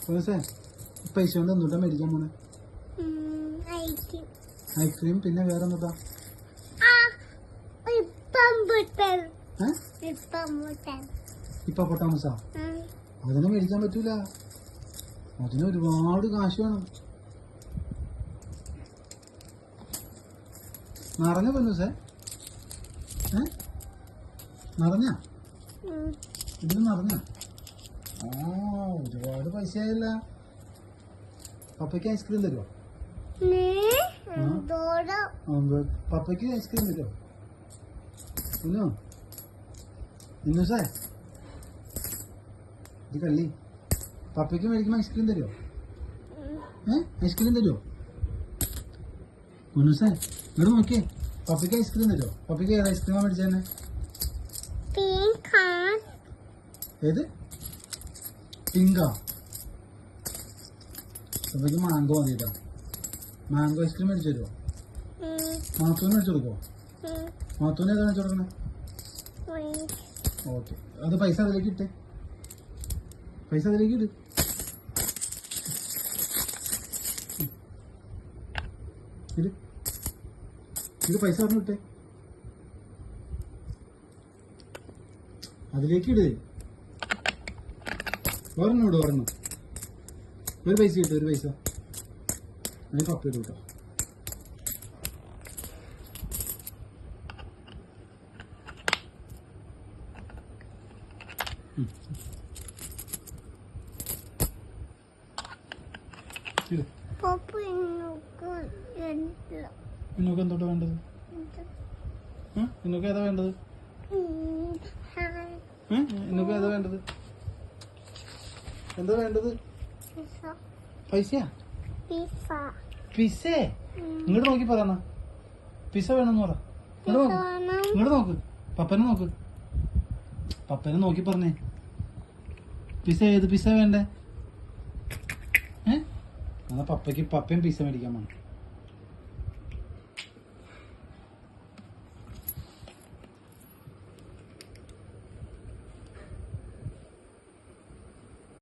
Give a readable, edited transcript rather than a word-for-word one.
പൈസ കൊണ്ട് എന്തുട്ടാ മേടിക്കാൻ പോണേ? ഐസ്ക്രീം. പിന്നെ വേറെ എന്താ? ഹിപ്പോപ്പൊട്ടാമസാ? അതിനെ മേടിക്കാൻ പറ്റൂല. അതിന് ഒരുപാട് കാശ് വേണം. നിറഞ്ഞ പൊന്നൂസേ? നിറഞ്ഞ ഇതിന് നിറഞ്ഞ? ഒരുപാട് പൈസ ആയില്ല. പപ്പയ്ക്ക് ഐസ്ക്രീം തരുമോ? പപ്പയ്ക്ക് ഐസ്ക്രീം തരുമോ? ഇന്നോ ഇന്നൂസേ ഇത് കള്ളി. പപ്പയ്ക്ക് മേടിക്കുമ്പോ ഐസ്ക്രീം തരുമോ? ഐസ്ക്രീം തരുമോ? മുന്നൂസേ ഇവിടെ നോക്കിയേ, പപ്പയ്ക്ക് ഐസ്ക്രീം തരുമോ? പപ്പയ്ക്ക് ഏത് ഐസ്ക്രീമാ മേടിച്ചതന്നെ? ഏത് പിങ്കാ? പപ്പയ്ക്ക് മാംഗോ മതിട്ടോ. മാംഗോ ഐസ്ക്രീം മേടിച്ചു തരുമോ? മാത്തൂന് മേടിച്ചു കൊടുക്കുമോ? മാത്തൂന് ഏതാ മേടിച്ചു കൊടുക്കണേ? ഓക്കെ, അത് പൈസ അതിലേക്ക് ഇട്ടേ. പൈസ അതിലേക്ക് ഇട്. ഇത് പൈസ പറഞ്ഞു ഇട്ടേ. അതിലേക്ക് ഇട്. ഒരെണ്ണം ഇടും, ഒരെണ്ണം. ഒരു പൈസ കിട്ടും, ഒരു പൈസ. അതിന് പപ്പ ഇടും കേട്ടോ. ഇന്നൊക്കെ എന്തോട്ടാ വേണ്ടത്? ഇന്നൊക്കെ ഏതാ വേണ്ടത്? ഇന്നൊക്കെ ഏതാ വേണ്ടത്? എന്താ വേണ്ടത്? പൈസയാ? പിസ്സേ? ഇങ്ങോട്ട് നോക്കി പറയാ. പിസ്സ വേണമെന്ന് പറ. ഇങ്ങോട്ട് നോക്ക്, പപ്പനെ നോക്ക്. പപ്പനെ നോക്കി പറഞ്ഞേ. പിസ്സ ഏത് പിസ്സ വേണ്ടേ? എന്നാ പപ്പയ്ക്ക് പപ്പയും പിസ്സ മേടിക്കാൻ വേണം.